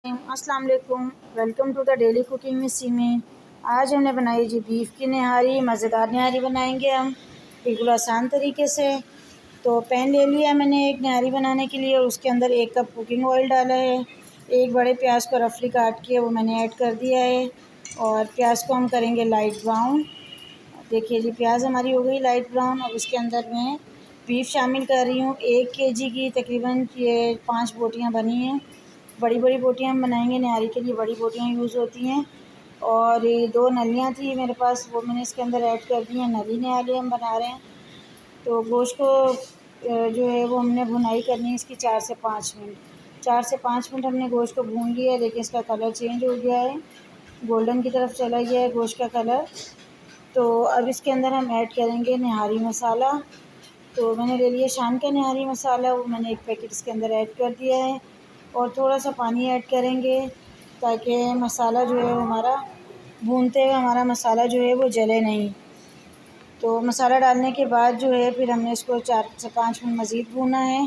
अस्सलाम वालेकुम, welcome to the daily cooking में सीमें। आज हमने बनाई जी बीफ की निहारी। मज़ेदार निहारी बनाएंगे हम बिल्कुल आसान तरीके से। तो पैन ले लिया मैंने एक निहारी बनाने के लिए और उसके अंदर 1 कप कुकिंग ऑयल डाला है। एक बड़े प्याज को रफली काट के वो मैंने ऐड कर दिया है और प्याज को हम करेंगे लाइट ब्राउन। देखिए जी प्याज हमारी हो गई लाइट ब्राउन। अब इसके अंदर मैं बीफ शामिल कर रही हूँ। 1 केजी की तकरीबन ये 5 बोटियाँ बनी हैं। बड़ी बड़ी बोटियाँ हम बनाएंगे निहारी के लिए, बड़ी बोटियाँ यूज़ होती हैं। और ये 2 नलियाँ थी मेरे पास, वो मैंने इसके अंदर ऐड कर दी हैं। नली निहारी हम बना रहे हैं। तो गोश्त को जो है वो हमने भुनाई करनी है इसकी 4 से 5 मिनट। 4 से 5 मिनट हमने गोश्त को भून लिया है। देखिए इसका कलर चेंज हो गया है, गोल्डन की तरफ चला गया है गोश्त का कलर। तो अब इसके अंदर हम ऐड करेंगे निहारी मसाला। तो मैंने ले लिया शाम का निहारी मसाला, वो मैंने 1 पैकेट इसके अंदर ऐड कर दिया है। और थोड़ा सा पानी ऐड करेंगे ताकि मसाला जो है वो हमारा भूनते हुए हमारा मसाला जो है वो जले नहीं। तो मसाला डालने के बाद जो है फिर हमने इसको 4 से 5 मिनट मज़ीद भूना है।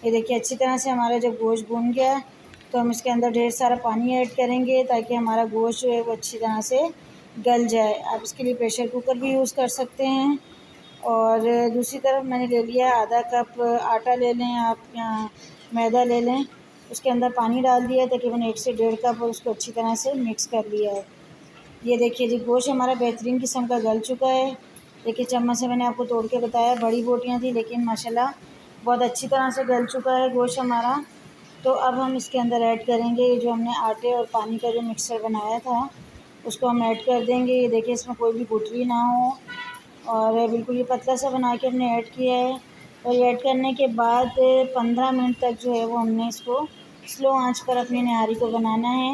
ये देखिए अच्छी तरह से हमारा जब गोश्त भून गया तो हम इसके अंदर ढेर सारा पानी ऐड करेंगे ताकि हमारा गोश्त जो है वो अच्छी तरह से गल जाए। आप इसके लिए प्रेशर कुकर भी यूज़ कर सकते हैं। और दूसरी तरफ मैंने ले लिया आधा कप आटा ले लें आप या मैदा ले लें। उसके अंदर पानी डाल दिया है तकरीबन 1 से 1.5 कप और उसको अच्छी तरह से मिक्स कर लिया है। ये देखिए जी गोश्त हमारा बेहतरीन किस्म का गल चुका है। देखिए चम्मच से मैंने आपको तोड़ के बताया, बड़ी बोटियाँ थी लेकिन माशाल्लाह बहुत अच्छी तरह से गल चुका है गोश्त हमारा। तो अब हम इसके अंदर ऐड करेंगे ये जो हमने आटे और पानी का जो मिक्सचर बनाया था उसको हम ऐड कर देंगे। ये देखिए इसमें कोई भी गुठली ना हो और बिल्कुल ये पतला सा बना के हमने ऐड किया है। और ये ऐड करने के बाद 15 मिनट तक जो है वो हमने इसको स्लो आंच पर अपनी निहारी को बनाना है।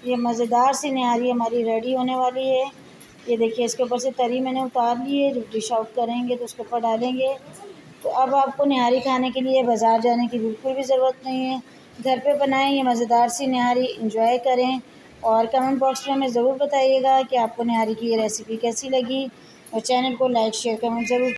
ये मज़ेदार सी निहारी हमारी रेडी होने वाली है। ये देखिए इसके ऊपर से तरी मैंने उतार ली है। जब डिश आउट करेंगे तो उसके ऊपर डालेंगे। तो अब आपको निहारी खाने के लिए बाज़ार जाने की बिल्कुल भी ज़रूरत नहीं है। घर पे बनाएं ये मज़ेदार सी निहारी, एंजॉय करें। और कमेंट बॉक्स में हमें ज़रूर बताइएगा कि आपको निहारी की ये रेसिपी कैसी लगी। और चैनल को लाइक शेयर कमेंट ज़रूर